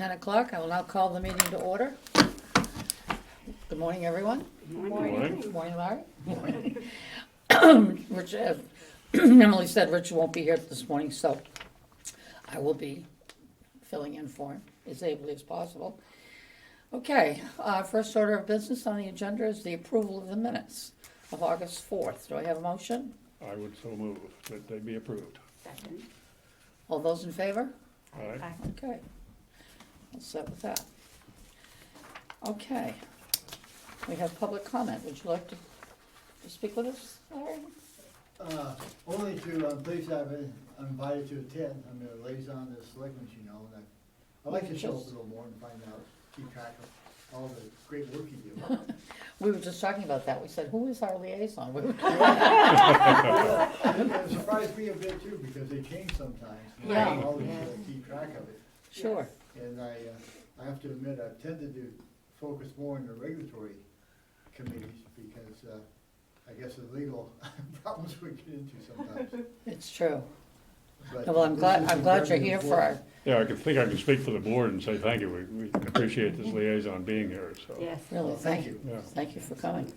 10 o'clock. I will now call the meeting to order. Good morning, everyone. Good morning. Good morning, Larry. Rich, Emily said Rich won't be here this morning, so I will be filling in for him as ably as possible. Okay, first order of business on the agenda is the approval of the minutes of August 4th. Do I have a motion? I would so move that they be approved. Second. All those in favor? Aye. Okay. I'll set with that. Okay. We have public comment. Would you like to speak with us, Larry? Only to, please, I've been invited to attend. I'm a liaison to the selectmen, you know, and I'd like to show up a little more and find out, keep track of all the great work you do. We were just talking about that. We said, who is our liaison? It surprised me a bit too, because they change sometimes. and I Yeah. don't always keep track of it. Sure. And I have to admit, I've tended to focus more on the regulatory committees, because I guess the legal problems we get into sometimes. It's true. But Well, I'm this glad, is I'm glad you're very here for important. our, Yeah, I think I can speak for the board and say thank you. We appreciate this liaison being here, so. Yes. really, Well, thank you. Yeah. Thank you for coming.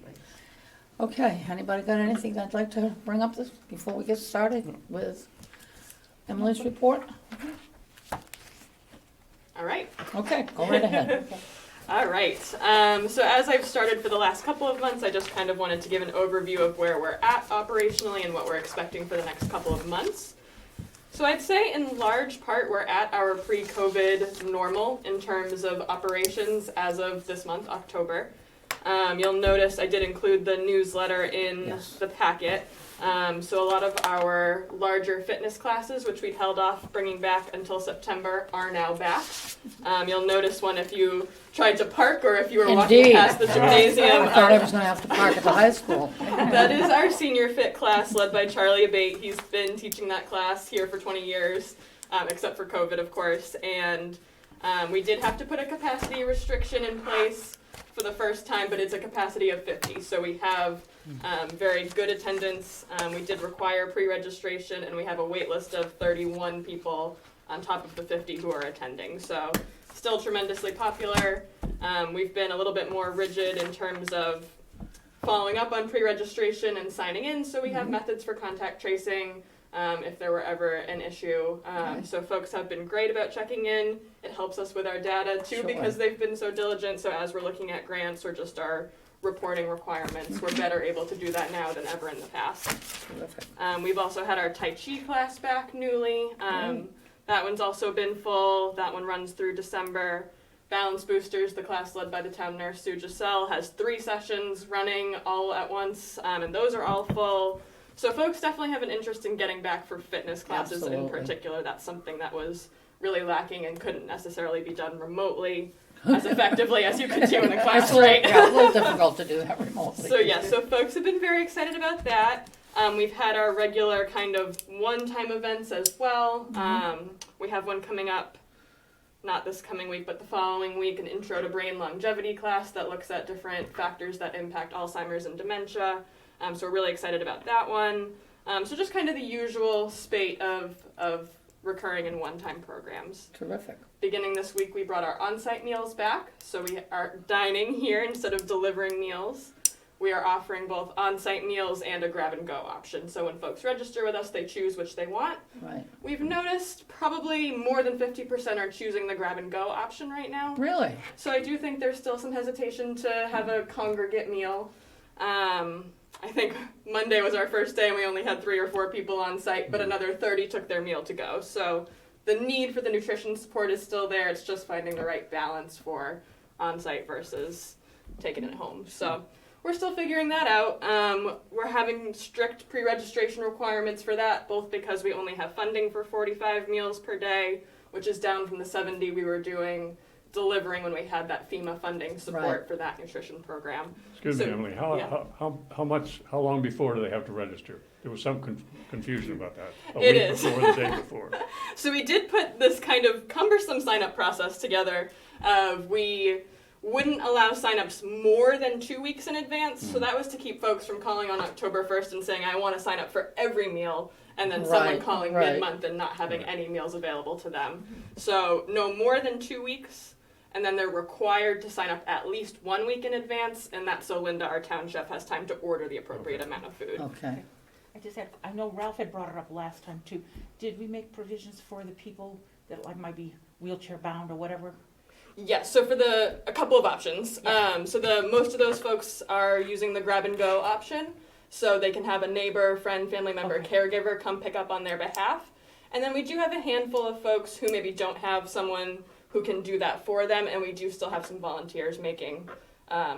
Okay, anybody got anything they'd like to bring up this, before we get started with Emily's report? All right. Okay, go right ahead. All right. So as I've started for the last couple of months, I just kind of wanted to give an overview of where we're at operationally and what we're expecting for the next couple of months. So I'd say in large part we're at our pre-COVID normal in terms of operations as of this month, October. You'll notice I did include the newsletter in Yes. the packet. So a lot of our larger fitness classes, which we'd held off bringing back until September, are now back. You'll notice one if you tried to park or if you were walking Indeed. past the gymnasium. I thought I was gonna have to park at the high school. That is our senior fit class led by Charlie Abate. He's been teaching that class here for 20 years, except for COVID, of course. And we did have to put a capacity restriction in place for the first time, but it's a capacity of 50. So we have very good attendance. We did require pre-registration, and we have a wait list of 31 people on top of the 50 who are attending. So still tremendously popular. We've been a little bit more rigid in terms of following up on pre-registration and signing in, so we have methods for contact tracing if there were ever an issue. Okay. So folks have been great about checking in. It helps us with our data too, Sure. because they've been so diligent. So as we're looking at grants or just our reporting requirements, we're better able to do that now than ever in the past. Terrific. We've also had our Tai Chi class back newly. That one's also been full. That one runs through December. Balance Boosters, the class led by the town nurse Sue Giselle, has 3 sessions running all at once, and those are all full. So folks definitely have an interest in getting back for fitness classes in Absolutely. particular. That's something that was really lacking and couldn't necessarily be done remotely as effectively as you could do in a class, It's right? yeah, a little difficult to do that remotely. So yeah, so folks have been very excited about that. We've had our regular kind of one-time events as well. We have one coming up, not this coming week, but the following week, an Intro to Brain Longevity class that looks at different factors that impact Alzheimer's and dementia. So we're really excited about that one. So just kind of the usual spate of recurring and one-time programs. Terrific. Beginning this week, we brought our on-site meals back, so we are dining here instead of delivering meals. We are offering both on-site meals and a grab-and-go option, so when folks register with us, they choose which they want. Right. We've noticed probably more than 50% are choosing the grab-and-go option right now, Really? so I do think there's still some hesitation to have a congregate meal. I think Monday was our first day and we only had 3 or 4 people on site, but another 30 took their meal to go. So the need for the nutrition support is still there. It's just finding the right balance for on-site versus taking it home. So we're still figuring that out. We're having strict pre-registration requirements for that, both because we only have funding for 45 meals per day, which is down from the 70 we were delivering when we had that FEMA funding support Right. for that nutrition program. Excuse me, So, Emily, yeah. how long before do they have to register? There was some confusion about that. A It week is. before, the day before. So we did put this kind of cumbersome sign-up process together. We wouldn't allow signups more than 2 weeks in advance. So that was to keep folks from calling on October 1st and saying, I want to sign up for every meal, and then someone Right, calling right. mid-month and not having Right. any meals available to them. So no more than 2 weeks, and then they're required to sign up at least 1 week in advance, and that's so Linda, our town chef, has time to order the appropriate amount of food. Okay. I know Ralph had brought it up last time too. Did we make provisions for the people that like might be wheelchair bound or whatever? Yes, so for a couple of options. So most of those folks are using the grab and go option, so they can have a neighbor, friend, family member, Okay. caregiver come pick up on their behalf. And then we do have a handful of folks who maybe don't have someone who can do that for them, and we do still have some volunteers making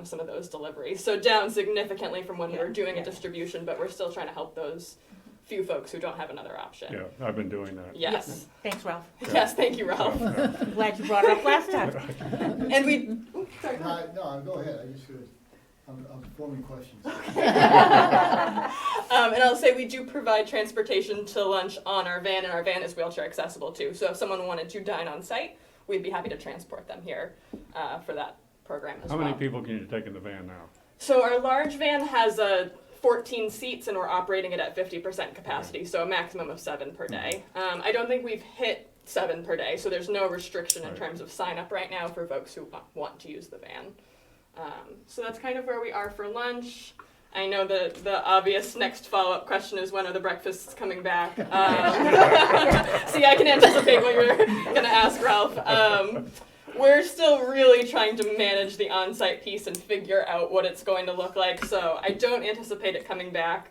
some of those deliveries. So down significantly from when we were doing a distribution, but we're still trying to help those few folks who don't have another option. Yeah, I've been doing that. Yes. Thanks, Ralph. Yes, thank you, Ralph. I'm glad you brought it up last time. And we, oops, sorry. No, go ahead, I'm forming questions. And I'll say we do provide transportation to lunch on our van, and our van is wheelchair accessible too. So if someone wanted to dine on site, we'd be happy to transport them here for that program as How well. many people can you take in the van now? So our large van has 14 seats, and we're operating it at 50% capacity, so a maximum of 7 per day. I don't think we've hit 7 per day, so there's no restriction in Right. terms of sign up right now for folks who want to use the van. So that's kind of where we are for lunch. I know the obvious next follow-up question is, when are the breakfasts coming back? See, I can anticipate what you're going to ask, Ralph. We're still really trying to manage the on-site piece and figure out what it's going to look like, so I don't anticipate it coming back.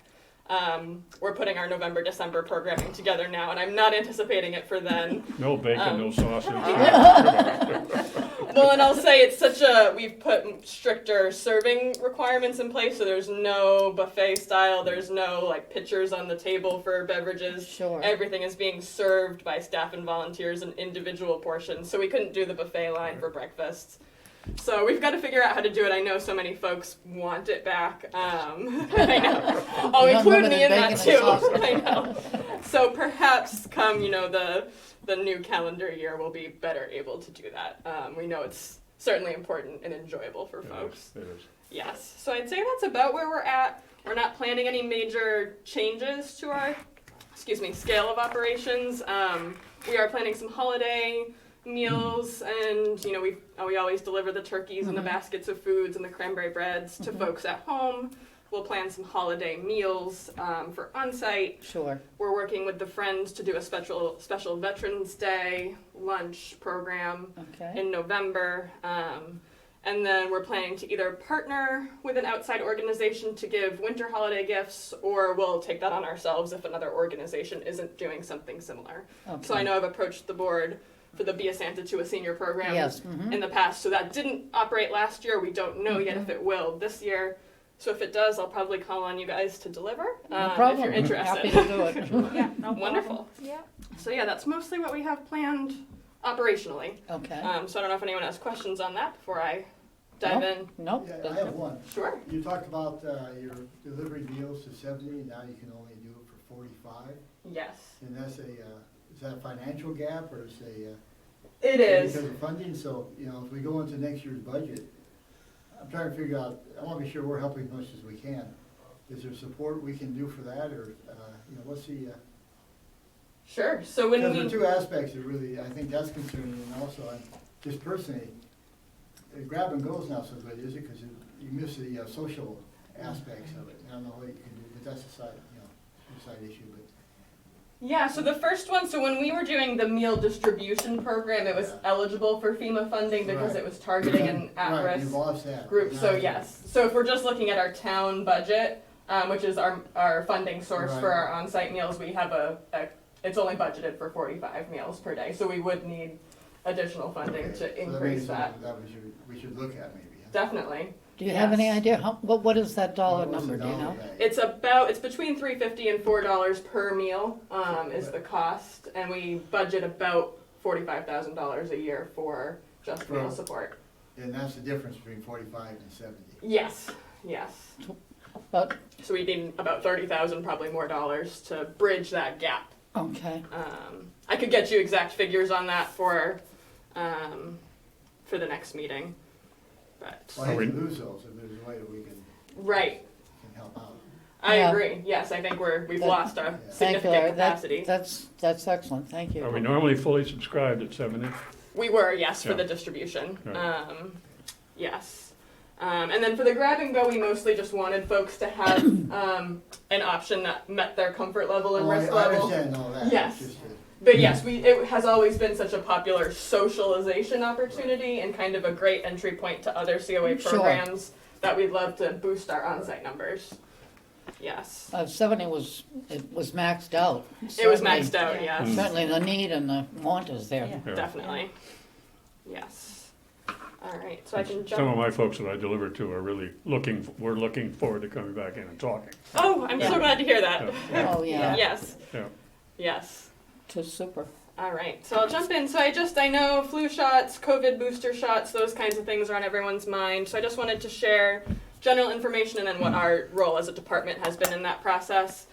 We're putting our November, December programming together now, and I'm not anticipating it for then. No bacon, no sausage. Well, and I'll say we've put stricter serving requirements in place, so there's no buffet style, there's no like pitchers on the table for beverages. Sure. Everything is being served by staff and volunteers in individual portions, so we couldn't do the buffet line for breakfast. So we've got to figure out how to do it. I know so many folks want it back. I know. Oh, include me in that too. I know. So perhaps come, the new calendar year, we'll be better able to do that. We know it's certainly important and enjoyable for folks. It is. Yes. So I'd say that's about where we're at. We're not planning any major changes to our, scale of operations. We are planning some holiday meals, and we always deliver the turkeys and the baskets of foods and the cranberry breads to folks at home. We'll plan some holiday meals for on-site. Sure. We're working with the Friends to do a special Veterans Day lunch program Okay. in November. And then we're planning to either partner with an outside organization to give winter holiday gifts, or we'll take that on ourselves if another organization isn't doing something similar. Okay. So I know I've approached the board for the Be a Santa to a Senior program Yes. Mhm. in the past. So that didn't operate last year. We don't know yet if it will this year. So if it does, I'll probably call on you guys to deliver No if problem. you're interested. Happy to do it. Yeah, no problem. Wonderful. Yeah. So yeah, that's mostly what we have planned operationally. Okay. So I don't know if anyone has questions on that before I dive in. Nope. Yeah, I have one. Sure. You talked about your delivery meals to 70, and now you can only do it for 45. Yes. And that's is that a financial gap, or is It is. because of funding? So, if we go into next year's budget, I'm trying to figure out, I want to be sure we're helping as much as we can. Is there support we can do for that, or, what's the, Sure. So when because there are we two aspects that really, I think that's concerning, and also, just personally, grab and go is not so good, is it? Because you miss the social aspects of it. I don't know what you can do, but that's a side issue, but. Yeah, so the first one, so when we were doing the meal distribution program, it was Yeah. eligible for FEMA funding because Right. it was targeting an Right, at-risk you've lost that. group. Now So you- yes. So if we're just looking at our town budget, which is our funding source for Right. our on-site meals, we have it's only budgeted for 45 meals per day. So we would need additional funding Okay, to so increase maybe that. That we should look at maybe. Huh? Definitely. Do you have any Yes. idea what is that dollar What's the number? Do you know? value? It's between $3.50 and $4 per meal is the cost, and we budget about $45,000 a year for just meal For- support. And that's the difference between 45 and 70. Yes. But So we need about $30,000, probably more dollars to bridge that gap. okay. I could get you exact figures on that for the next meeting. But, Well, I hate to lose those, if there's a way that we can right, help out. I Yeah. agree. Yes, I think we've That- lost a Yeah. Thank you, significant Larry. capacity. That's excellent, thank you. Are we normally fully subscribed at 7-ish? We were, yes, for Yeah. the distribution. Yeah. Yes. And then for the grab and go, we mostly just wanted folks to have an option that met their comfort level and Oh, risk I level. understand all that. Yes. It's just that- But yes, it has always been such a popular socialization opportunity and kind of a great entry point to other COA Sure. programs that we'd love to boost our on-site numbers. Yes. 70 was maxed out. It was Certainly- maxed out, Yeah. yes. Certainly the need and the want is there. Yeah. Yeah. Definitely. Yes. All right, so I can Some of jump. my folks that I deliver to are really we're looking forward to coming back in and talking. Oh, I'm so Yeah. glad to hear that. Yeah. Oh, yeah, Yes. Yeah. Yes. just super. All right, so I'll jump in. So I know flu shots, COVID booster shots, those kinds of things are on everyone's mind. So I just wanted to share general information and then what our role as a department has been in that process.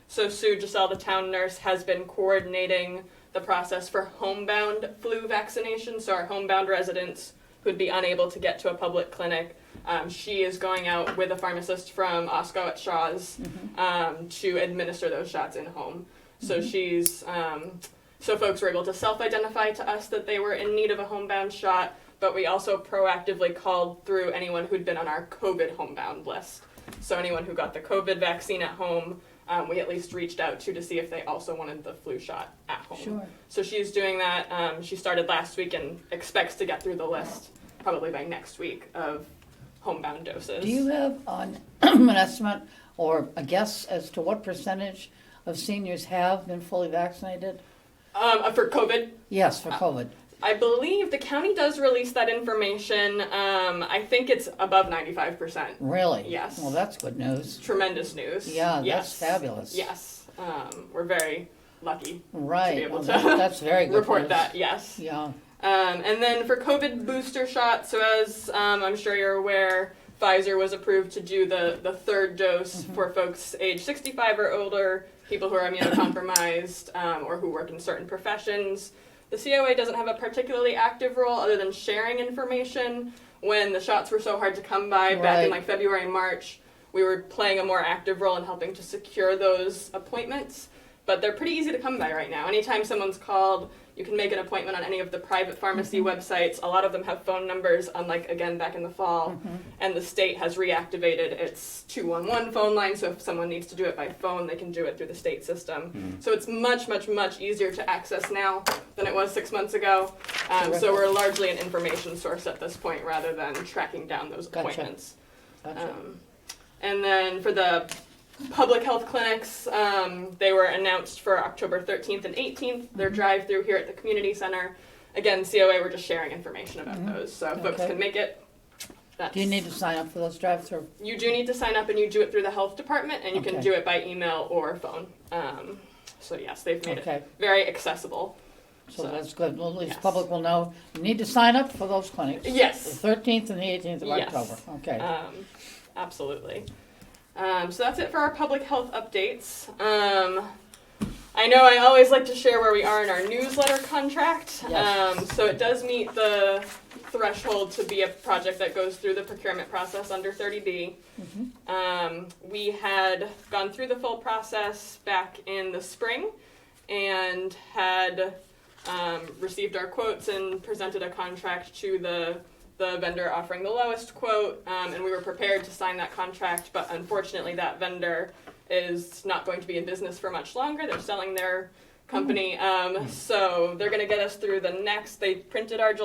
So Sue Giselle, the town nurse, has been coordinating the process for homebound flu vaccination. So our homebound residents who'd be unable to get to a public clinic, she is going out with a pharmacist from OSCO at Shaw's to administer those shots in home. So so folks were able to self-identify to us that they were in need of a homebound shot, but we also proactively called through anyone who'd been on our COVID homebound list. So anyone who got the COVID vaccine at home, we at least reached out to see if they also wanted the flu shot at home. Sure. So she's doing that. She started last week and expects to get through the list probably by next week of homebound doses. Do you have an estimate or a guess as to what percentage of seniors have been fully vaccinated? For COVID? Yes, for COVID. I believe the county does release that information. I think it's above 95%. Really? Yes. Well, that's good news. Tremendous news. Yeah, that's Yes. fabulous. Yes. We're very lucky Right. able Well, to that's very good report news. that. Yes. Yeah. And then for COVID booster shots, so as I'm sure you're aware, Pfizer was approved to do the third dose for folks age 65 or older, people who are immunocompromised, or who work in certain professions. The COA doesn't have a particularly active role other than sharing information. When the shots were so hard to come by back in Right. like February and March, we were playing a more active role in helping to secure those appointments. But they're pretty easy to come by right now. Anytime someone's called, you can make an appointment on any of the private pharmacy websites. A lot of them have phone numbers, unlike, again, back in the fall. And the state has reactivated its 211 phone line, so if someone needs to do it by phone, they can do it through the state system. So it's much, much, much easier to access now than it was 6 months ago. So we're largely an information source at this point rather than tracking down those Gotcha. appointments. Gotcha. And then for the public health clinics, they were announced for October 13th and 18th. They're drive-through here at the community center. Again, COA, we're just sharing information about those, so if folks Okay. can make it. Do you need to sign up for those drive-through? You do need to sign up, and you do it through the health department, and you can Okay. do it by email or phone. So yes, they've made Okay. it very accessible. So So, that's good. Well, at least yes. public will know. You need to sign up for those clinics. Yes. The 13th and the 18th of Yes. October. Okay. Absolutely. So that's it for our public health updates. I know I always like to share where we are in our newsletter contract. Yes. So it does meet the threshold to be a project that goes through the procurement process under 30B. We had gone through the full process back in the spring and had received our quotes and presented a contract to the vendor offering the lowest quote, and we were prepared to sign that contract, but unfortunately that vendor is not going to be in business for much longer. They're selling their company, so they're going to get us through they printed our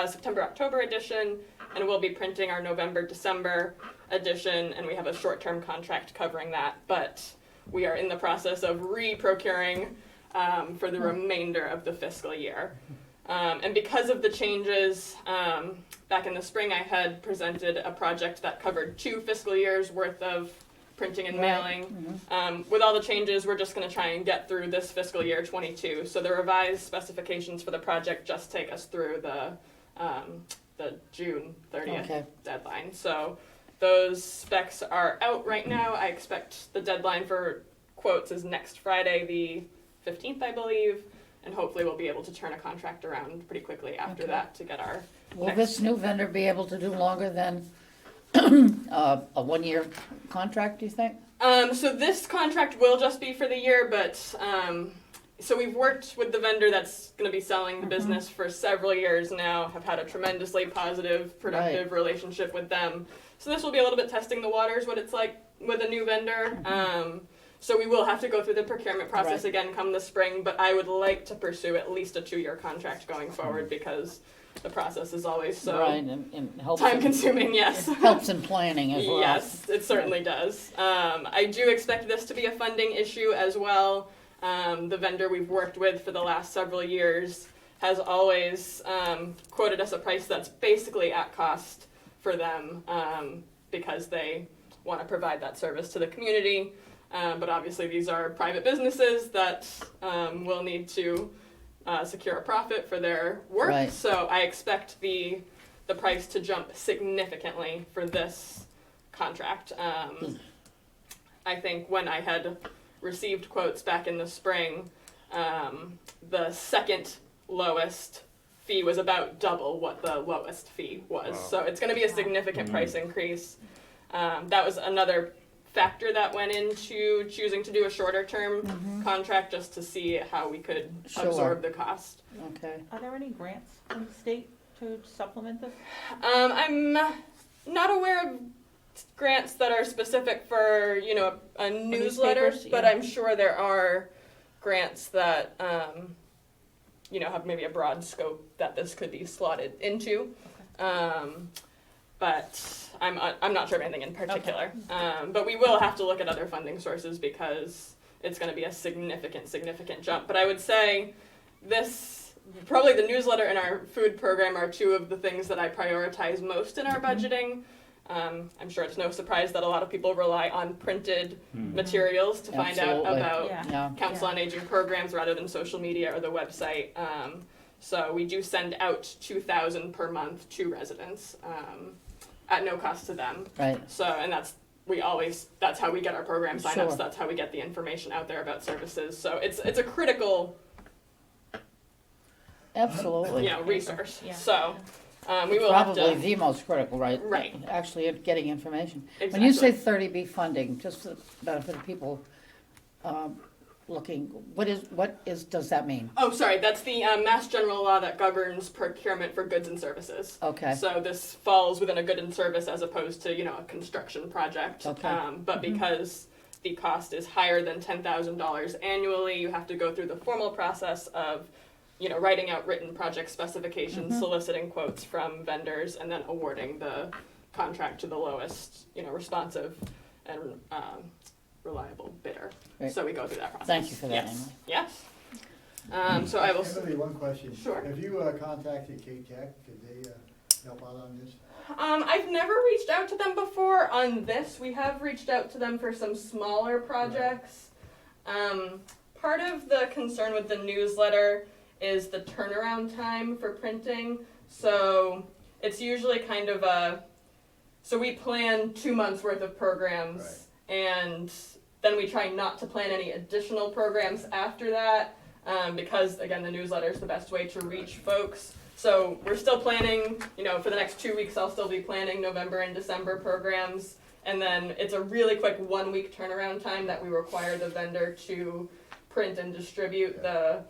September, October edition, and we'll be printing our November, December edition, and we have a short-term contract covering that, but we are in the process of re-procuring for the remainder of the fiscal year. And because of the changes, back in the spring I had presented a project that covered 2 fiscal years worth of printing and mailing. With all the changes, we're just going to try and get through this fiscal year 22. So the revised specifications for the project just take us through the June 30th Okay. deadline. So those specs are out right now. I expect the deadline for quotes is next Friday, the 15th, I believe. and hopefully we'll be able to turn a contract around pretty quickly after Okay. that to get our Will next- this new vendor be able to do longer than a one-year contract, do you think? So this contract will just be for the year, but so we've worked with the vendor that's going to be selling the business for several years now, have had a tremendously positive, productive relationship with them. So this will be a little bit testing the waters, what it's like with a new vendor. So we will have to go through the procurement process Right. again come the spring, but I would like to pursue at least a 2-year contract going forward because the process is always so Right, and helps. time consuming, yes. Helps in planning as well. Yes, it certainly does. I do expect this to be a funding issue as well. The vendor we've worked with for the last several years has always quoted us a price that's basically at cost for them because they want to provide that service to the community. But obviously these are private businesses that will need to secure a profit for their work. Right. So I expect the price to jump significantly for this contract. I think when I had received quotes back in the spring, the second lowest fee was about double what the lowest fee was. Wow. So it's going to be a significant price increase. That was another factor that went into choosing to do a shorter term contract just to see how we could Sure. absorb the cost. Okay. Are there any grants from the state to supplement this? I'm not aware of grants that are specific for, a newsletter, newspapers, but yeah. I'm sure there are grants that, have maybe a broad scope that this could be slotted into. But I'm not sure of anything in particular. But we will have to look at other funding sources because it's going to be a significant jump. But I would say probably the newsletter and our food program are two of the things that I prioritize most in our budgeting. I'm sure it's no surprise that a lot of people rely on printed materials to find out Absolutely. about Yeah. Council on Aging programs rather than social media or the website. So we do send out 2,000 per month to residents at no cost to them. Right. So, and that's how we get our program signups. Sure. That's how we get the information out there about services. So it's a critical, Absolutely. resource. Yeah. So we will have Probably to. the most critical, right? Right. Actually, getting information. When Exactly. you say 30B funding, just for the benefit of people looking, what does that mean? Oh, sorry. That's the Mass General Law that governs procurement for goods and services. Okay. So this falls within a good and service as opposed to, a construction project. Okay. But because the cost is higher than $10,000 annually, you have to go through the formal process of, writing out written project specifications, soliciting quotes from vendors, and then awarding the contract to the lowest, responsive and reliable bidder. Great. So we go through that process. Thank you for that, Yes. Emily. Yes. So I will. Emily, one question. Sure. Have you contacted K-Tech? Did they help out on this? I've never reached out to them before on this. We have reached out to them for some smaller projects. Part of the concern with the newsletter is the turnaround time for printing. So it's usually kind of so we plan 2 months worth of programs and then we try not to plan any additional programs after that because, again, the newsletter is the best way to reach folks. So we're still planning, for the next 2 weeks, I'll still be planning November and December programs. And then it's a really quick 1 week turnaround time that we require the vendor to print and distribute the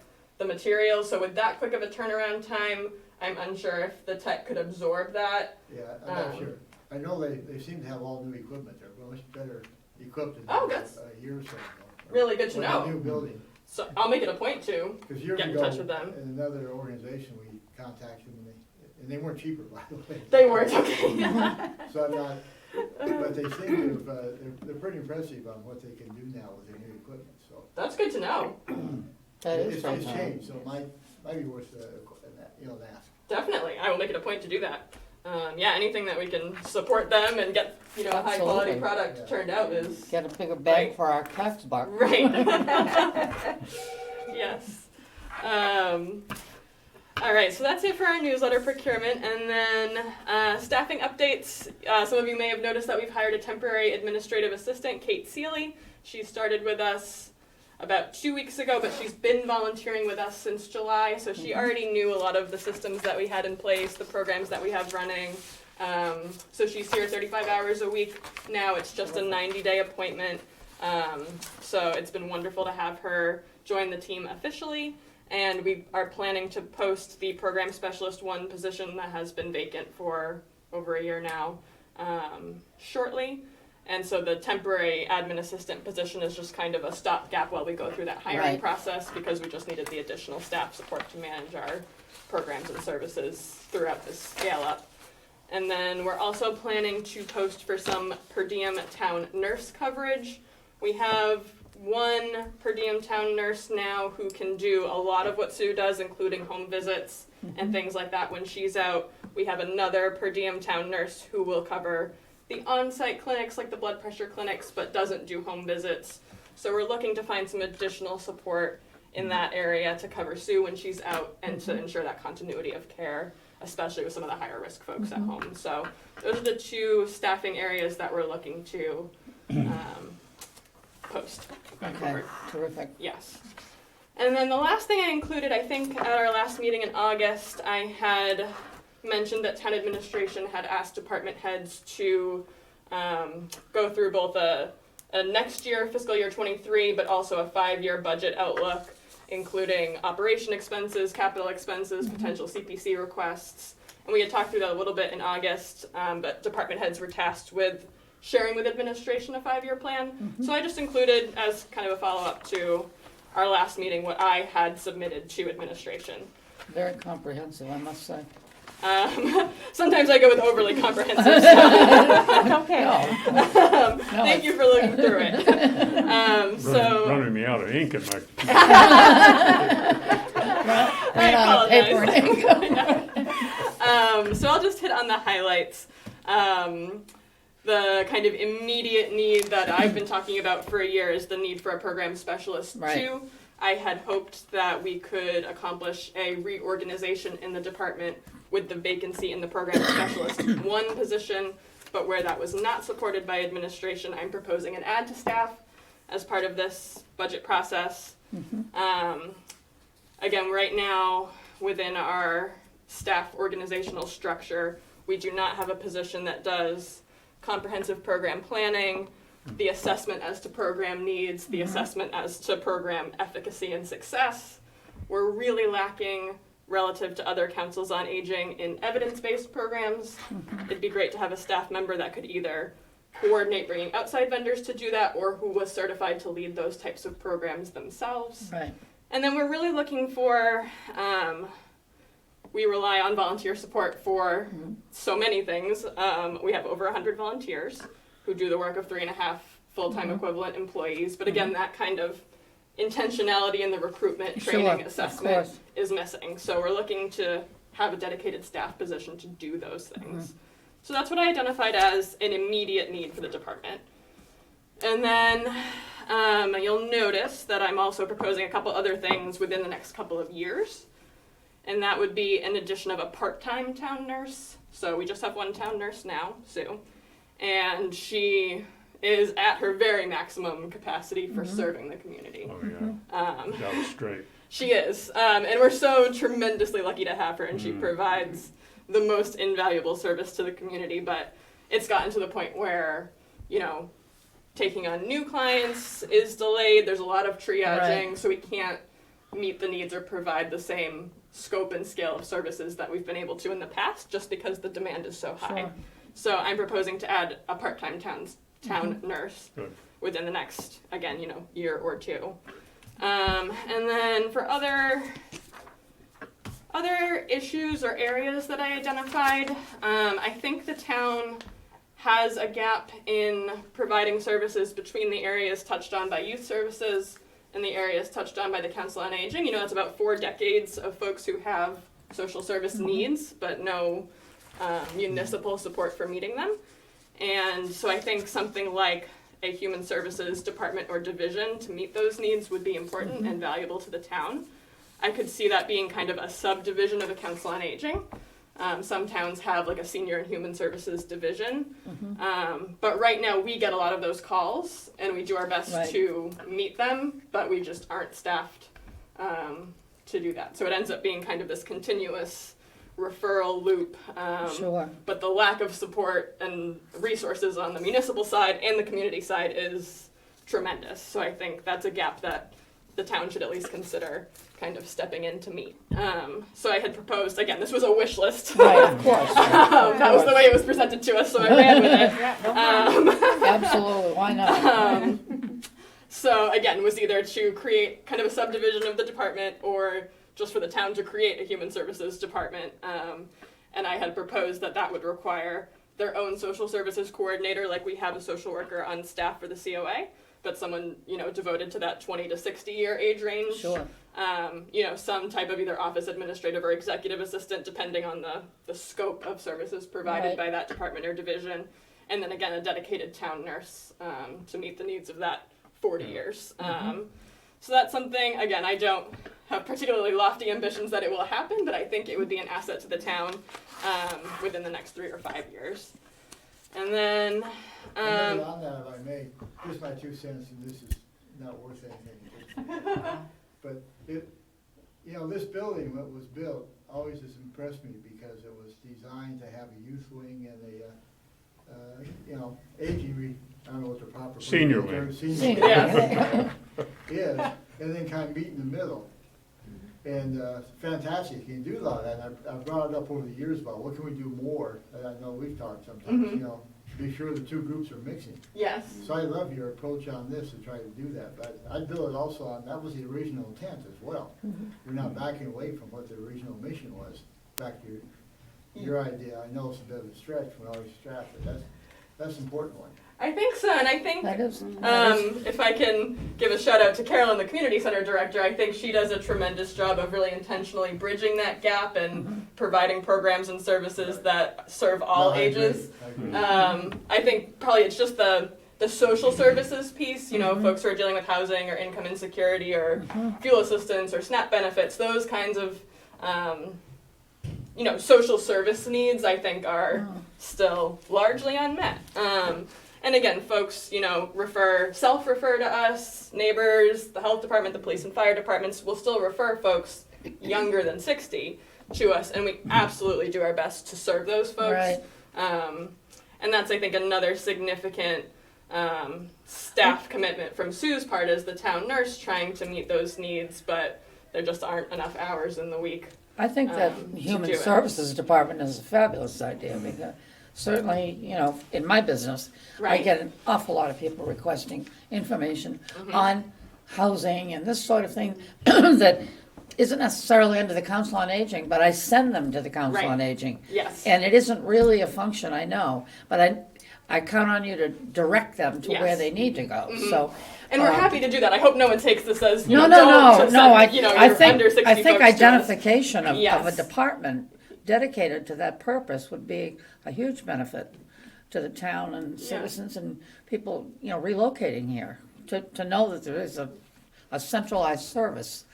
material. So with that quick of a turnaround time, I'm unsure if the tech could absorb that. Yeah, I'm not sure. I know they seem to have all new equipment. They're much better equipped than Oh, that's a year or so ago. really good to Or a know. new building. So I'll make it a point to. Because years Get in ago, touch with them. in another organization, we contacted them and they weren't cheaper, by the way. They weren't okay. So I'm not, but they seem to have, they're pretty impressive on what they can do now with their new equipment, so. That's good to know. That is It's something. changed, so it might be worth, an ask. Definitely, I will make it a point to do that. Anything that we can support them and get a high quality Absolutely. product Yeah. turned out is Get a bigger bag Right. for our tax buck. right. Yes. All right, so that's it for our newsletter procurement, and then staffing updates. Some of you may have noticed that we've hired a temporary administrative assistant, Kate Seeley. She started with us about 2 weeks ago, but she's been volunteering with us since July, so she already knew a lot of the systems that we had in place, the programs that we have running. So she's here 35 hours a week. Now it's just a 90-day appointment. So it's been wonderful to have her join the team officially. And we are planning to post the program specialist 1 position that has been vacant for over a year now shortly. And so the temporary admin assistant position is just kind of a stopgap while we go through that hiring Right. process, because we just needed the additional staff support to manage our programs and services throughout this scale up. And then we're also planning to post for some per diem town nurse coverage. We have 1 per diem town nurse now who can do a lot of what Sue does, including home visits and things like that when she's out. We have another per diem town nurse who will cover the on-site clinics, like the blood pressure clinics, but doesn't do home visits. So we're looking to find some additional support in that area to cover Sue when she's out and to ensure that continuity of care, especially with some of the higher risk folks at home. So those are the 2 staffing areas that we're looking to post. Okay, terrific. Yes. And then the last thing I included, I think at our last meeting in August, I had mentioned that town administration had asked department heads to go through both a next year, fiscal year 23, but also a 5-year budget outlook, including operation expenses, capital expenses, potential CPC requests. And we had talked through that a little bit in August, but department heads were tasked with sharing with administration a 5-year plan. So I just included, as kind of a follow-up to our last meeting, what I had submitted to administration. Very comprehensive, I must say. Sometimes I go with overly comprehensive stuff. It's okay. No, Thank you for looking through it. So Running me out of ink in my, ran out of paper and ink. So I'll just hit on the highlights. The kind of immediate need that I've been talking about for a year is the need for a program specialist. Right. 2, I had hoped that we could accomplish a reorganization in the department with the vacancy in the program specialist 1 position, but where that was not supported by administration, I'm proposing an add to staff as part of this budget process. Again, right now, within our staff organizational structure, we do not have a position that does comprehensive program planning, the assessment as to program needs, the assessment as to program efficacy and success. We're really lacking relative to other councils on aging in evidence-based programs. It'd be great to have a staff member that could either coordinate bringing outside vendors to do that, or who was certified to lead those types of programs themselves. Right. And then we're really looking for, we rely on volunteer support for so many things. We have over 100 volunteers who do the work of 3.5 full-time equivalent employees. But again, that kind of intentionality in the recruitment, training, Sure, assessment of course. is missing. So we're looking to have a dedicated staff position to do those things. So that's what I identified as an immediate need for the department. And then you'll notice that I'm also proposing a couple other things within the next couple of years. And that would be an addition of a part-time town nurse. So we just have 1 town nurse now, Sue. And she is at her very maximum capacity for serving the community. oh yeah, that was straight. She is. And we're so tremendously lucky to have her, and she provides the most invaluable service to the community. But it's gotten to the point where, you know, taking on new clients is delayed. There's a lot of triaging, Right. so we can't meet the needs or provide the same scope and scale of services that we've been able to in the past, just because the demand is so high. Sure. So I'm proposing to add a part-time town nurse Good. within the next, again, you know, year or 2. And then for other issues or areas that I identified, I think the town has a gap in providing services between the areas touched on by youth services and the areas touched on by the Council on Aging. You know, it's about 4 decades of folks who have social service needs, but no municipal support for meeting them. And so I think something like a human services department or division to meet those needs would be important and valuable to the town. I could see that being kind of a subdivision of a Council on Aging. Some towns have like a senior and human services division. But right now we get a lot of those calls and we do our best Right. to meet them, but we just aren't staffed to do that. So it ends up being kind of this continuous referral loop. Sure. But the lack of support and resources on the municipal side and the community side is tremendous. So I think that's a gap that the town should at least consider kind of stepping in to meet. So I had proposed, again, this was a wish list. Right, of course. That was the way it was presented to us, so I ran with it. Yeah, no problem. Absolutely, why not? So again, was either to create kind of a subdivision of the department or just for the town to create a human services department. And I had proposed that that would require their own social services coordinator, like we have a social worker on staff for the COA, but someone, you know, devoted to that 20 to 60 year age range. Sure. You know, some type of either office administrative or executive assistant, depending on the scope of services provided Right. by that department or division. And then again, a dedicated town nurse to meet the needs of that 40 years. So that's something, again, I don't have particularly lofty ambitions that it will happen, but I think it would be an asset to the town within the next 3 or 5 years. And then, And on that, if I may, just my 2 cents, and this is not worth anything. But it, you know, this building, when it was built, always has impressed me because it was designed to have a youth wing and a, you know, aging, I don't know what the proper. Senior term- wing. Senior Yeah. is, and then kind of meet in the middle. And fantastic, you can do a lot of that. And I've brought it up over the years about what can we do more, and I know we've talked sometimes, you know, be sure the 2 groups are mixing. yes. So I love your approach on this to try to do that, but I'd build it also on, that was the original intent as well. You're not backing away from what the original mission was, back to your idea. I know it's a bit of a stretch when I was strapped, but that's an important one. I think so, and I think That is, if I can give a shout out to Carolyn, the community center director, I think she does a tremendous job of really intentionally bridging that gap and providing programs and services that serve all No, I agree. ages. I agree. I think probably it's just the social services piece, you know, folks who are dealing with housing or income insecurity or fuel assistance or SNAP benefits, those kinds of, you know, social service needs I think are still largely unmet. And again, folks, you know, self-refer to us, neighbors, the health department, the police and fire departments will still refer folks younger than 60 to us, and we absolutely do our best to serve those folks. Right. And that's, I think, another significant staff commitment from Sue's part as the town nurse trying to meet those needs, but there just aren't enough hours in the week. I think that to Human do it. Services Department is a fabulous idea, because certainly, you know, in my business, I Right. get an awful lot of people requesting information on housing and this sort of thing that isn't necessarily under the Council on Aging, but I send them to the Council Right. on Aging. Yes. And it isn't really a function, I know, but I count on you to direct them to where Yes. they need to go, so. And we're happy to do that. I hope no one takes this as, you No, know, no, don't no, send, no, you know, I your think, under 60 I think folks to us. identification of a Yes. department dedicated to that purpose would be a huge benefit to the town and citizens and people, you know, relocating here, to know that there is a centralized service,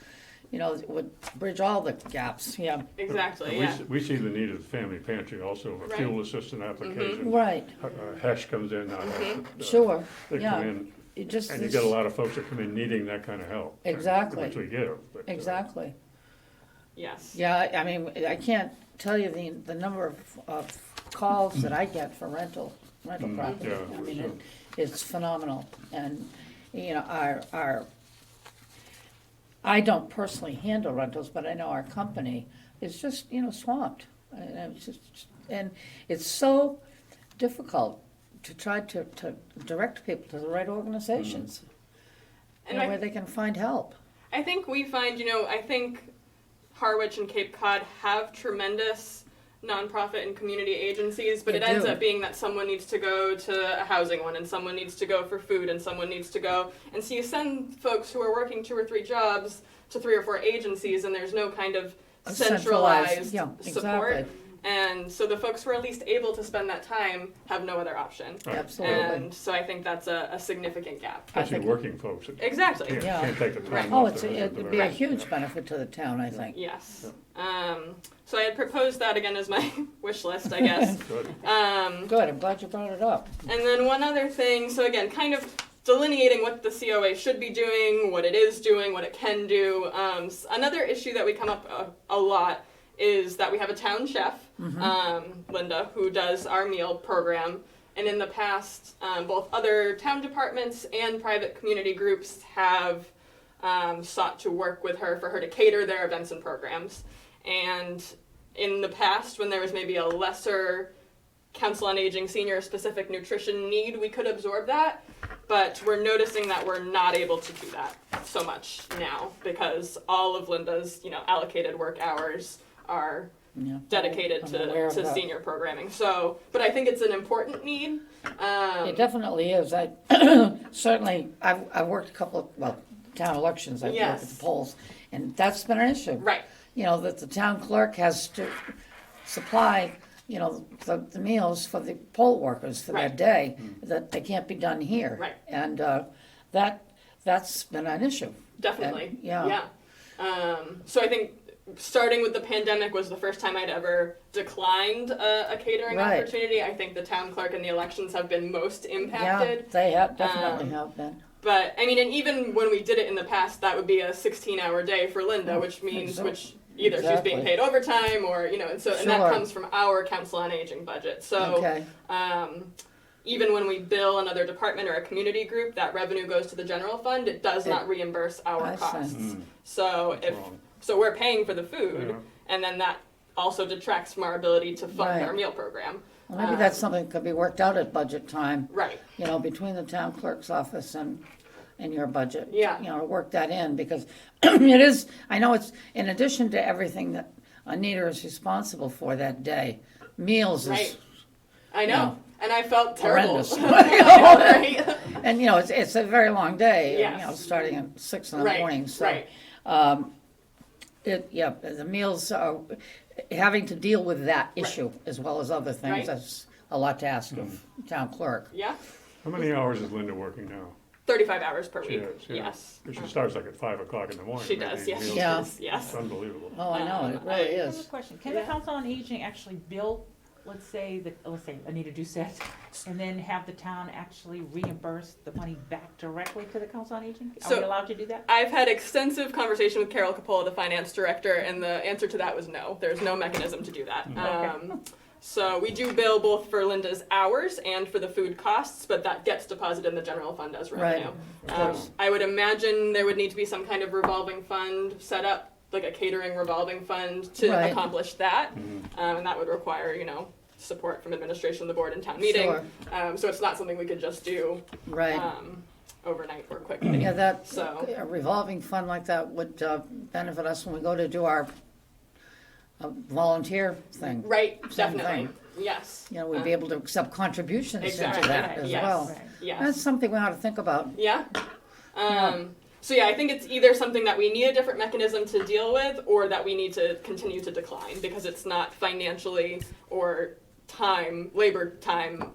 you know, that would bridge all the gaps, yeah. Exactly, We yeah. see- We see the need of the family pantry also, a Right. fuel assistant application. Right, Hesh comes in, sure, they come yeah. in, It just, and you get a lot of folks that come in needing that kind of help. Exactly. Which we get 'em, but, exactly. Yes. Yeah, I mean, I can't tell you the number of calls that I get for rental property. yeah, I mean, sure. it's phenomenal, and, you know, I don't personally handle rentals, but I know our company is just, you know, swamped. And it's so difficult to try to direct people to the right organizations, And you know, I- where they can find help. I think we find, you know, I think Harwich and Cape Cod have tremendous nonprofit and community agencies, but They it ends do. up being that someone needs to go to a housing one and someone needs to go for food and someone needs to go. And so you send folks who are working 2 or 3 jobs to 3 or 4 agencies and there's no kind of A centralized yeah, support. exactly. And so the folks who are at least able to spend that time have no other option. Absolutely. And so I think that's a significant gap. Especially think- working folks that Exactly. can't, Yeah. can't take the Right. time Oh, off to visit it'd the be a veterans. huge benefit to the town, I think. Yes. So I had proposed that again as my wish list, I guess. Good. Good, I'm glad you brought it up. And then one other thing, so again, kind of delineating what the COA should be doing, what it is doing, what it can do. Another issue that we come up a lot is that we have a town chef, Linda, who does our meal program. And in the past, both other town departments and private community groups have sought to work with her for her to cater their events and programs. And in the past, when there was maybe a lesser Council on Aging senior specific nutrition need, we could absorb that. But we're noticing that we're not able to do that so much now because all of Linda's, allocated work hours are Yeah. dedicated I'm aware of to that. senior programming. So, but I think it's an important need. It definitely is. I certainly, I've worked a couple of, town elections, I've worked at Yes. the polls, and that's been an issue. Right. That the town clerk has to supply, the meals for the poll workers for that Right. day, that they can't be done here. Right. And that's been an issue. Definitely. And, yeah. So I think starting with the pandemic was the first time I'd ever declined a catering Right. opportunity. I think the town clerk and the elections have been most Yeah, impacted. they have, definitely have been. But I mean, and even when we did it in the past, that would be a 16-hour day for Linda, which means Exactly. either she's being Exactly. paid overtime or and so and that Sure. comes from our Council on Aging budget. So Okay, even when we bill another department or a community group, that revenue goes to the general fund. It does not reimburse our I see. costs. So That's wrong. so we're paying for the food, Yeah. and then that also detracts from our ability to fund Right. our meal program. well, maybe that's something that could be worked out at budget time. Right. Between the town clerk's office and your budget. Yeah. To work that in, because it is, I know it's, in addition to everything that Anita is responsible for that day, meals Right. is, I know, Yeah. and I felt terrible. horrendous. Right. And, it's a very long day, Yes. starting at 6 in the Right, morning, so. right. The meals are, having to deal with that issue as well as other Right. things, that's a lot to ask of town clerk. Yeah, How many hours is Linda working now? 35 hours per She week. is, yeah. Yes. She starts like at 5 o'clock in the morning. She does, making yes, meals. she Yeah. does, yes. It's unbelievable. Oh, I know, it really I have a is. question. Can the Yeah. Council on Aging actually bill, let's say Anita Doucette, and then have the town actually reimburse the money back directly to the Council on Aging? Are So- we allowed to do that? I've had extensive conversation with Carol Capola, the finance director, and the answer to that was no. There's no mechanism to do that. So we do bill both for Linda's hours and for the food costs, but that gets deposited in the general fund as revenue. Right. I would imagine there would need to be some kind of revolving fund set up, like a catering revolving fund to Right. accomplish that, and that would require, support from administration of the board and town meeting. Sure. So it's not something we could just do Right. overnight or quickly. Yeah, that, So- a revolving fund like that would benefit us when we go to do our volunteer thing. Right, Same definitely. thing. Yes. We'd be able to accept contributions into Exactly. that as Yes. well. Right. Yes. That's something we ought to think about. Yeah. Yeah. So yeah, I think it's either something that we need a different mechanism to deal with, or that we need to continue to decline because it's not financially or labor time,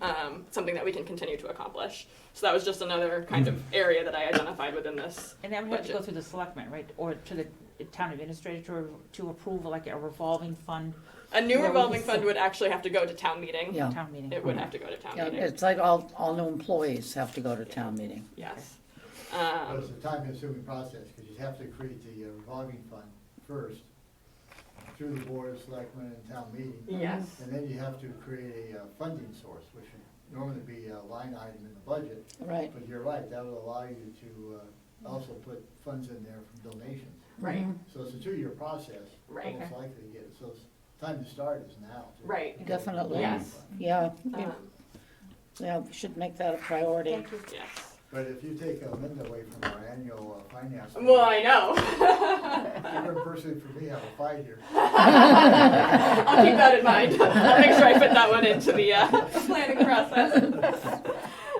something that we can continue to accomplish. So that was just another kind of area that I identified within this. And that would have to go budget. through the selectmen, right? Or to the town administrator to approve like a revolving fund, A new Yeah, we revolving can fund set- would actually have to go to town meeting. Yeah. town meeting. It would have to go to town Yeah, meeting. it's like all new employees have to go to town meeting. Yes. But it's a time-consuming process, because you have to create the revolving fund first, through the board of selectmen and town meeting. Yes. And then you have to create a funding source, which would normally be a line item in the budget. Right. But you're right, that will allow you to also put funds in there from donations. Right. Mhm. So it's a 2-year process. Right. Most likely to get it, so it's time to start is now. to Right. get Definitely. the Yes. fund. Yeah, Um, we should make that a priority. Thank you. yes. But if you take Linda away from our annual finance. Well, I know. You're gonna personally, for me, have a fight here. I'll keep that in mind. I'll make sure I fit that one into the planning process.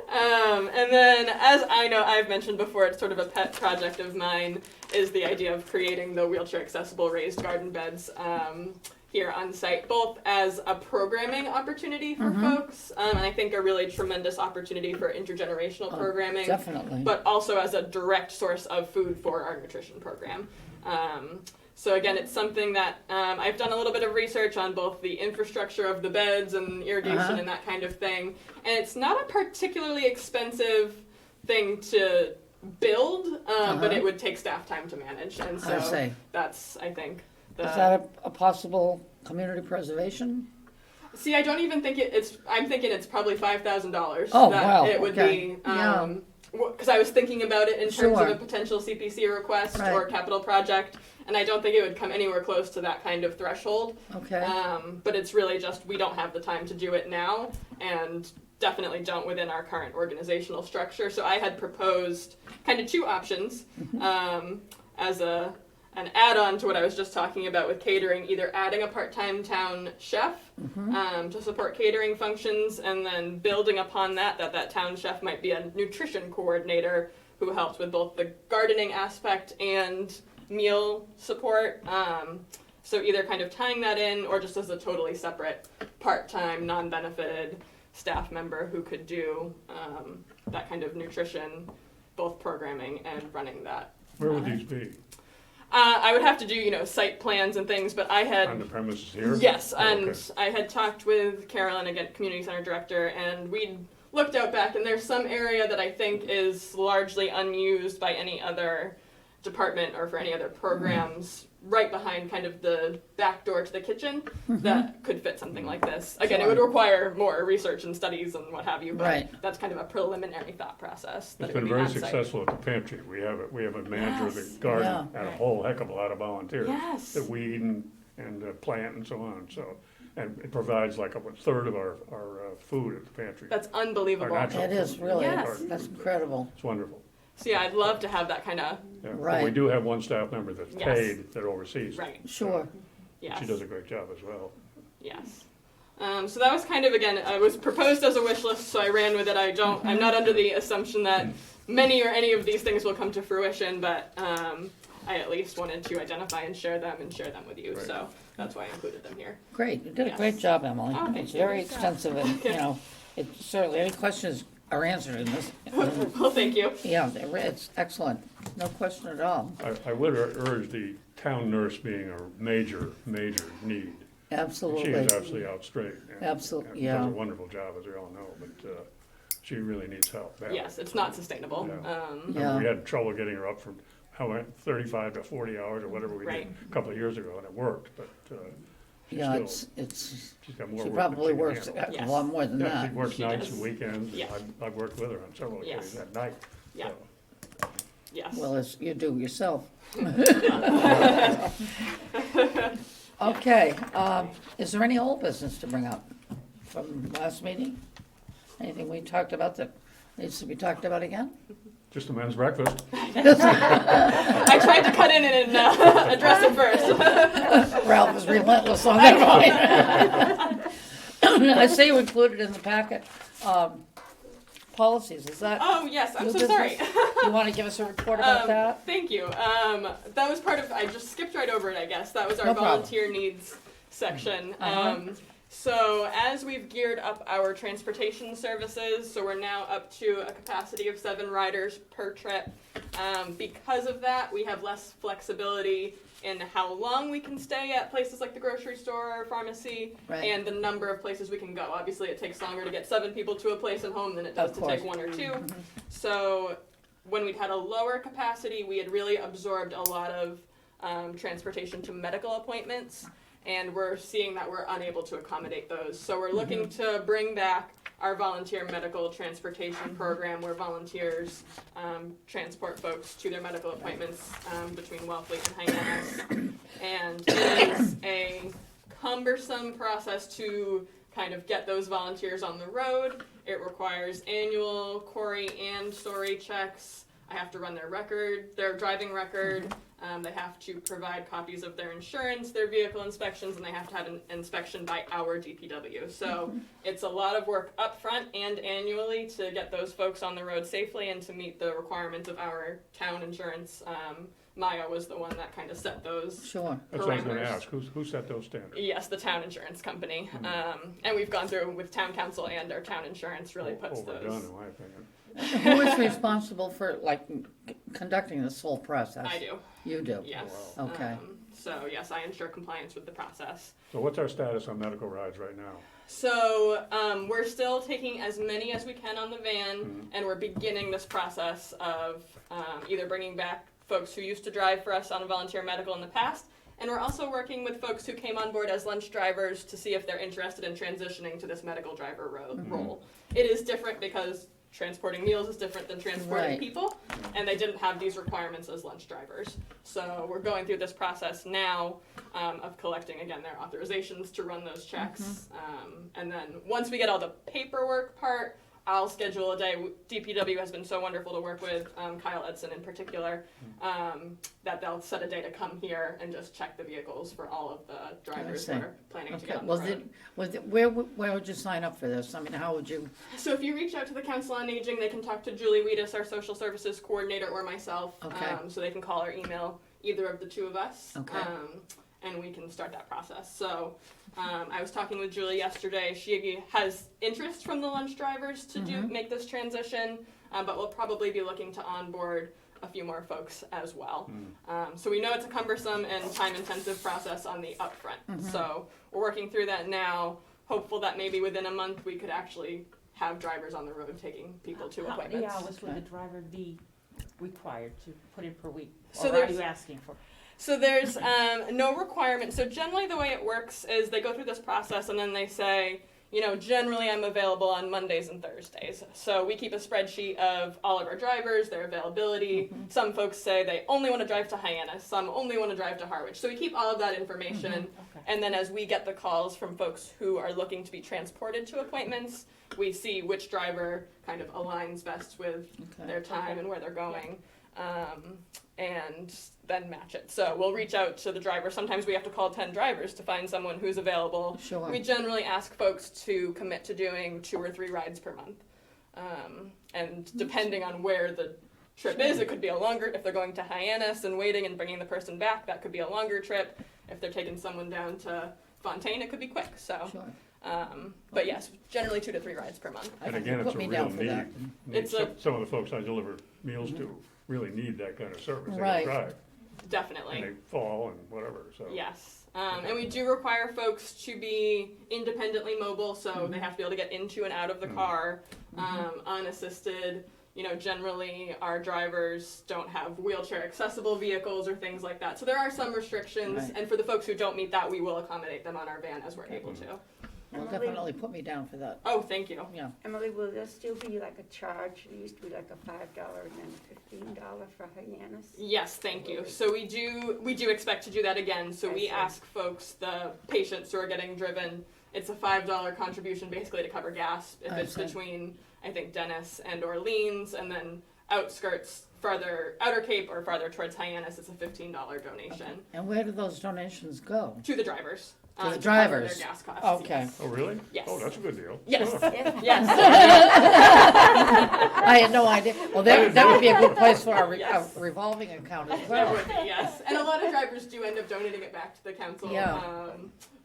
And then, as I know, I've mentioned before, it's sort of a pet project of mine, is the idea of creating the wheelchair accessible raised garden beds here on site, both as a programming opportunity for folks, and I think a really tremendous opportunity for intergenerational programming, Definitely. but also as a direct source of food for our nutrition program. So again, it's something that I've done a little bit of research on both the infrastructure of the beds and irrigation and that kind of thing, and it's not a particularly expensive thing to build, but it would take staff time to manage, and I so see. that's, I think, Is that a possible community preservation? See, I don't even think I'm thinking it's probably $5,000. Oh, that wow, it would okay. be, Yeah. because I was thinking about it in terms Sure. of a potential CPC request Right. or capital project, and I don't think it would come anywhere close to that kind of threshold. Okay. But it's really just we don't have the time to do it now, and definitely don't within our current organizational structure. So I had proposed kind of two options as an add-on to what I was just talking about with catering, either adding a part-time town chef to support catering functions, and then building upon that town chef might be a nutrition coordinator who helps with both the gardening aspect and meal support. So either kind of tying that in, or just as a totally separate part-time, non-benefited staff member who could do that kind of nutrition, both programming and running that. Where would these be? I would have to do, site plans and things, but I had... On the premises here? Yes, Oh, and okay. I had talked with Carolyn, again, Community Center Director, and we'd looked out back, and there's some area that I think is largely unused by any other department or for any other programs, right behind kind of the back door to the kitchen, that could fit something like this. Again, it would require more research and studies and what have you, but Right. that's kind of a preliminary thought process. That It's it been would be very on-site. successful at the pantry. We have a manager of Yes. the garden Yeah. and a whole heck of a lot of volunteers. Yes. That weed and plant and so on, so, and it provides like a third of our food at the pantry. That's unbelievable. Our natural It is food. really, Yes. that's incredible. It's wonderful. So yeah, I'd love to have that kind of, Yeah. But Right. we do have one staff member that's Yes. paid that oversees. right, Sure. yes. She does a great job as well. Yes. So that was kind of, again, it was proposed as a wish list, so I ran with it. I'm not under the assumption that many or any of these things will come to fruition, but I at least wanted to identify and share them with you. Right. So that's why I included them here. Great, you did a Yes. great job, Emily. Oh, thank It's you. very Good job. extensive and, it certainly, any questions are answered in this. Well, thank you. Yeah, it's excellent, no question at all. I would urge the town nurse being a major need. She Absolutely. is absolutely out straight. Absolutely, and yeah. Does a wonderful job, as we all know, but she really needs help badly. Yes, it's not sustainable. Yeah. Yeah. We had trouble getting her up from 35 to 40 hours or whatever we did Right. a couple of years ago, and it worked, but she's Yeah, still, it's, she's got more she work than probably she can works handle. a Yes. lot more than Yeah, that. she works She nights does. and weekends. Yeah. I've worked with her on several occasions Yes. at night. Yeah. so. Yes. Well, as you do yourself. Okay, is there any old business to bring up from last meeting? Anything we talked about that needs to be talked about again? Just a men's breakfast. I tried to cut in and address it first. Ralph is relentless on that point. I say you included in the packet, policies, is that, Oh, yes, I'm New so sorry. business? you wanna give us a report about that? Thank you. That was part of, I just skipped right over it, I guess. That was our No problem. volunteer needs section. Uh-huh. So as we've geared up our transportation services, so we're now up to a capacity of 7 riders per trip. Because of that, we have less flexibility in how long we can stay at places like the grocery store or pharmacy, Right. and the number of places we can go. Obviously, it takes longer to get 7 people to a place and home than it does Of to course. take 1 or 2. So when we'd had a lower capacity, we had really absorbed a lot of transportation to medical appointments, and we're seeing that we're unable to accommodate those. So we're looking to bring back our volunteer medical transportation program, where volunteers transport folks to their medical appointments between Wellfleet and Hyannis. And it is a cumbersome process to kind of get those volunteers on the road. It requires annual quarry and story checks. I have to run their record, their driving record. They have to provide copies of their insurance, their vehicle inspections, and they have to have an inspection by our DPW. So it's a lot of work up front and annually to get those folks on the road safely and to meet the requirements of our town insurance Maya was the one that kind of set those. Sure. That's what I was gonna Parameters. ask, who set those standards? Yes, the town insurance company. And we've gone through with town council and our town insurance really puts Overdone, those. in my opinion. Who is responsible for, like, conducting this whole process? I do, You do? yes. wow. Okay. So yes, I ensure compliance with the process. So what's our status on medical rides right now? So we're still taking as many as we can on the van, and we're beginning this process of either bringing back folks who used to drive for us on a volunteer medical in the past, and we're also working with folks who came on board as lunch drivers to see if they're interested in transitioning to this medical driver role. It is different because transporting meals is different than transporting Right. people, and they didn't have these requirements as lunch drivers. So we're going through this process now of collecting, again, their authorizations to run those checks. And then once we get all the paperwork part, I'll schedule a day. DPW has been so wonderful to work with, Kyle Edson in particular, that they'll set a day to come here and just check the vehicles for all of the drivers see. that are planning to Okay, get on the road. where would you sign up for this? I mean, how would you, So if you reach out to the Council on Aging, they can talk to Julie Weedis, our social services coordinator, or myself. Okay. So they can call or email either of the two of us. Okay. And we can start that process. So I was talking with Julie yesterday. She has interest from the lunch drivers to make this transition, but we'll probably be looking to onboard a few more folks as well. So we know it's a cumbersome and time-intensive process on the upfront. So we're working through that now, hopeful that maybe within a month we could actually have drivers on the road taking people to How many appointments. hours would the driver be required to put in per week? So Or are there's- you asking for? So there's no requirement. So generally the way it works is they go through this process and then they say, you know, generally I'm available on Mondays and Thursdays. So we keep a spreadsheet of all of our drivers, their availability. Some folks say they only want to drive to Hyannis, some only want to drive to Harwich. So we keep all of that information. Okay. And then as we get the calls from folks who are looking to be transported to appointments, we see which driver kind of aligns best with okay, their time and where they're going, and then match it. So we'll reach out to the driver. Sometimes we have to call 10 drivers to find someone who's available. sure. We generally ask folks to commit to doing 2 or 3 rides per month. And depending on where the trip is, it could be a longer, if they're going to Hyannis and waiting and bringing the person back, that could be a longer trip. If they're taking someone down to Fontaine, it could be quick. So, Sure. but yes, generally 2 to 3 rides per month. I And think again, you it's put a me real down for need. that. It's a- Some of the folks I deliver meals to really need that kind of service. They Right. can drive, Definitely. and they fall and whatever, so. Yes, and we do require folks to be independently mobile, so they have to be able to get into and out of the car, unassisted. You know, generally our drivers don't have wheelchair accessible vehicles or things like that. So there are some restrictions, Right. and for the folks who don't meet that, we will accommodate them on our van as we're able to. Well, Emily? definitely put me down for that, Oh, thank you. yeah. Emily, will there still be like a charge? There used to be like a $5 and then $15 for Hyannis. Yes, thank you. So we do expect to do that again. So I we see. ask folks, the patients who are getting driven, it's a $5 contribution basically to cover gas if I it's see. between, I think, Dennis and Orleans, and then outskirts farther, Outer Cape or farther towards Hyannis, it's a $15 donation And where do those donations go? to the drivers. To the cover drivers? Their gas costs. Okay. Yes. Oh, really? Yes. Oh, that's a good deal. Yes. Yeah. Yes. I had no idea. Well, that would be a good place for a Yes. revolving account as That well. would be, yes. And a lot of drivers do end up donating it back to the council. Yeah.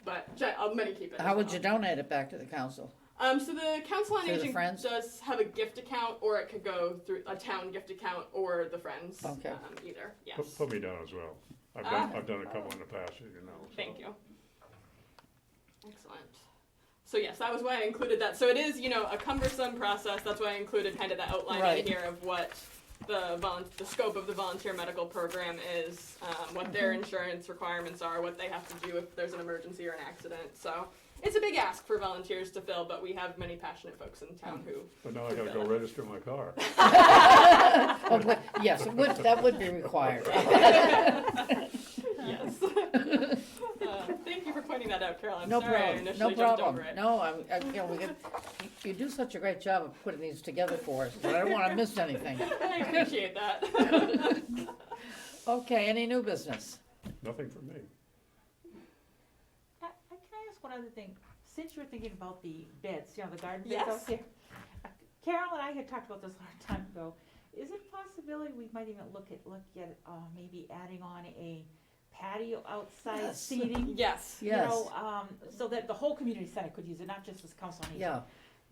But many keep it. How as would well. you donate it back to the council? So the Council on Through the Aging Friends? does have a gift account, or it could go through a town gift account or the Friends. Okay. Either. Yes. Put me down as well. I've done a couple in the past, you know. so. Thank you. Excellent. So yes, that was why I included that. So it is, you know, a cumbersome process. That's why I included kind of the outline Right. in here of what the scope of the volunteer medical program is, what their insurance requirements are, what they have to do if there's an emergency or an accident. So it's a big ask for volunteers to fill, but we have many passionate folks in town who. But now I gotta go register my car. Oh, but yes, that would be required. Yes. Thank you for pointing that out, Carol. I'm No sorry I problem, initially no jumped problem. over it. No, you know, you do such a great job of putting these together for us, but I don't wanna miss anything. I appreciate that. Okay, any new business? Nothing for me. Can I ask one other thing? Since you're thinking about the beds, you know, the garden beds Yes. out there. Carol and I had talked about this a long time ago, Is it a possibility we might even look at, maybe adding on a patio outside Yes. seating? Yes. You Yes, know, so that the whole community center could use it, not just this council on aging. yeah,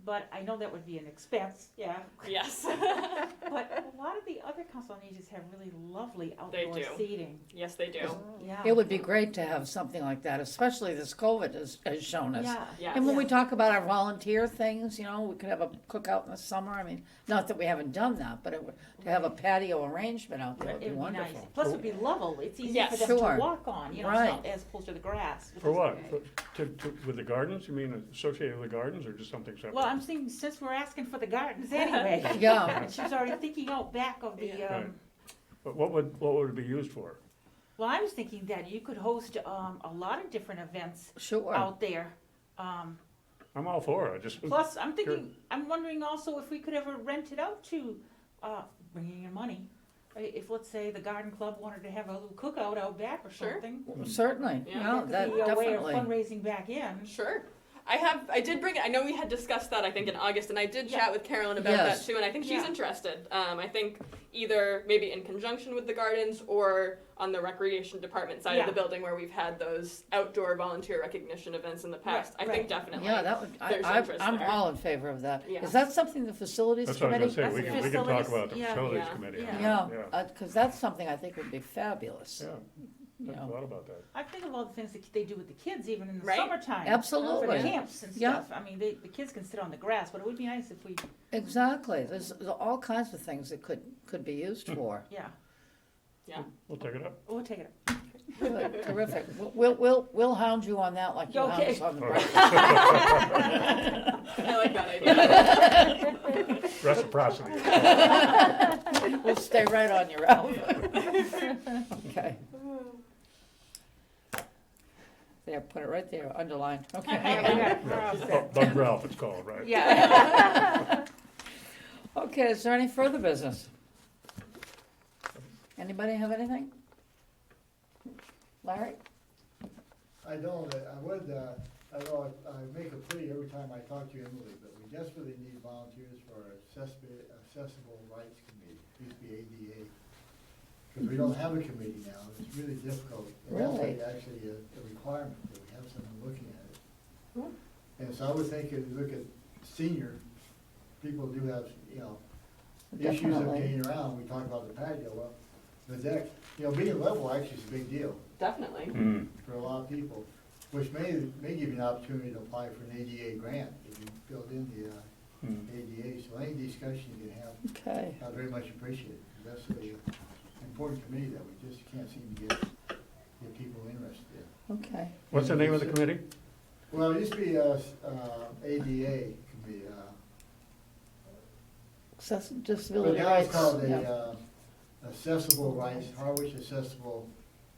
But I know that would be an expense, yeah. Yes. But a lot of the other council on ages have really lovely They outdoor do. seating. Yes, they do. Yeah. it would be great to have something like that, especially this COVID has shown us. Yeah. Yes. And when we Yeah. talk about our volunteer things, you know, we could have a cookout in the summer, I mean, not that we haven't done that, but to have a patio arrangement out there would be It would be nice. wonderful. Plus it'd be level, it's easy Yes. for them Sure. to walk on, you know, Right. it's not as opposed to the grass. which For is what? great. With the gardens? You mean associated with the gardens or just something separate? Well, I'm saying, since we're asking for the gardens anyway. Yeah, And she was already thinking out back of the, Yeah. Right. But what would it be used for? well, I was thinking that you could host, a lot of different events sure, out there. I'm all for it, I just. Plus, I'm wondering also if we could ever rent it out to, bringing in money. If, let's say, the garden club wanted to have a little cookout out back or Sure. something. certainly, Yeah. yeah, that Could be a way of definitely. fundraising back in. Sure. I did bring it. I know we had discussed that, I think, in August, and I did Yeah. chat with Carolyn about Yes. that too, and I think she's Yeah. interested. I think either maybe in conjunction with the gardens or on the recreation department side Yeah. of the building where we've had those outdoor volunteer recognition events in the past. Right, I think right. definitely. Yeah, that would, There's interest I'm there. all in favor of that. Yeah. Is that something the facilities That's what I committee? was gonna say, That's we the can talk facilities, about the yeah. facilities Yeah. committee. Yeah. Yeah, because that's something I think would be fabulous, Yeah, you I know. thought about that. I think of all the things that they do with the kids, even in the Right. summertime. Absolutely. For the camps and Yeah. stuff. I mean, the kids can sit on the grass, but it would be nice if we, Exactly, there's all kinds of things that could be used for. yeah, Yeah. We'll take it up. we'll take it up. Good, terrific. We'll hound you on that like you hound Okay. us on the All breakfast. I like that idea. Reciprocity. We'll stay right on your route. Okay. There, put it right there, underlined, okay. We're all set. Bug Ralph, it's called, right? Yeah. Okay, is there any further business? Anybody have anything? Larry? I don't, I know I make a plea every time I talk to Emily, but we desperately need volunteers for our accessible rights committee, used to be ADA. Because we don't have a committee now, it's really difficult. And that's Really? actually a requirement, that we have someone looking at it. Hmm. And so I would think if you look at senior, people do have, you know, issues of Definitely. getting around, we talk about the patio, well, the deck, you know, being level actually is a big deal Definitely. Mm. for a lot of people, which may give you an opportunity to apply for an ADA grant if you build in the Mm. ADA. So any discussion you can have, Okay, I very much appreciate it. That's really an important committee that we just can't seem to get people interested in. okay. What's the name of the committee? Well, it used to be ADA committee, but Disability now rights. it's called yeah. the Accessible Rights, Harwich Accessible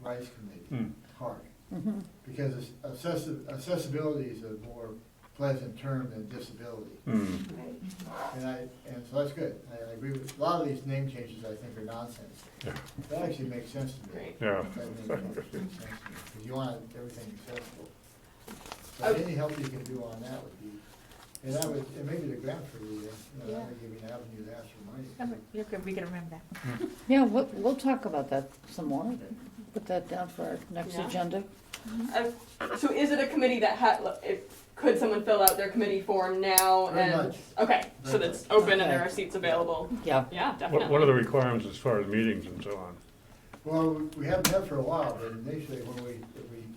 Rights Committee, Hmm. HARC. Mhm. Because accessibility is a more pleasant term than disability. Mm. And so that's good. I agree with, a lot of these name changes I think are nonsense. Yeah. That actually makes sense to me. Right. Yeah. That makes sense to me, because you want everything accessible. So Okay. any help you can do on that would be, and that would, and maybe the grant for the, you know, that would give you an avenue to ask for money. We can remember that. Yeah, we'll talk about that some more, put that down for our next Yeah. agenda. So is it a committee that could someone fill out their committee form now? Very And much. Okay, so Very that's much. open and there Okay. are seats available. Yeah, Yeah, definitely. What are the requirements as far as meetings and so on? Well, we haven't had for a while, but initially when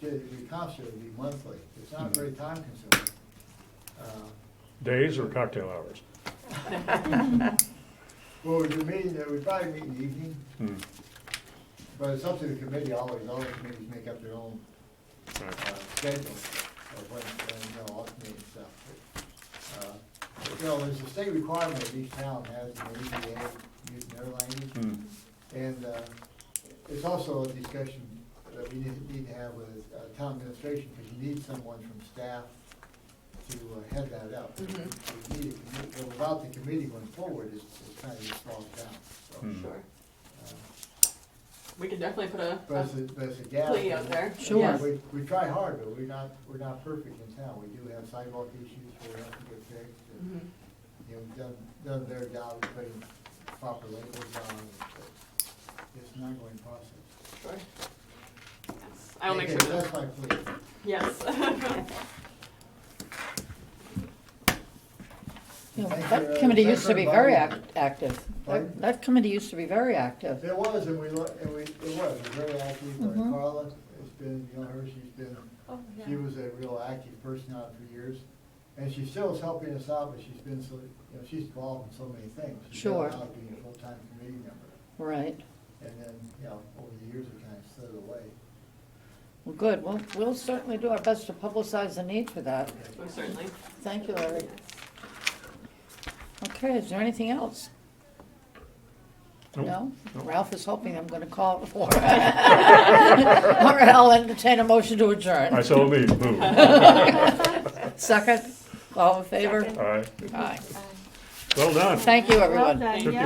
if we concert, it would be monthly. It's not very time consuming. Days or cocktail hours? Well, we probably meet in the evening, Mm. but it's up to the committee always. All the committees make up their own Right. schedule of when, you know, alternate and stuff. But, you know, there's a state requirement that each town has an ADA using their language. Mm. And it's also a discussion that we need to have with town administration, because you need someone from staff to head that up. Mhm. We need a committee, but without the committee going forward, it's kind of just falls down. So, Mm. Sure. uh, We could definitely put a But it's a gap. plea out there. Sure. Yes. We try hard, but we're not perfect in town. We do have sidewalk issues where we have to get fixed. And, Mhm. you know, we've done a better job of putting proper labels on, it's an ongoing process. Sure. Yes, I will make Okay, sure. that's my plea. Yes. You know, Thank that you, committee thanks used to be for very inviting me. active. Pardon? That committee used to be very active. It was, and it was very active, Mhm. Carla has been, you know her, she's been, Oh, yeah. she was a real active person now for years. And she still is helping us out, but she's been so, you know, she's involved in so many things. She's Sure. out being a full-time committee member. Right. And then, you know, over the years, it kind of slid away. Well, good. We'll certainly do our best to publicize the need for that. Most certainly. Thank you, Larry. Okay, is there anything else? Nope. No? Nope. Ralph is hoping I'm gonna call it for. All right, I'll entertain a motion to I adjourn. so move. Second, all in favor? Second. Aye. Aye. Well done. Thank you, Well everyone. done, Took you yeah.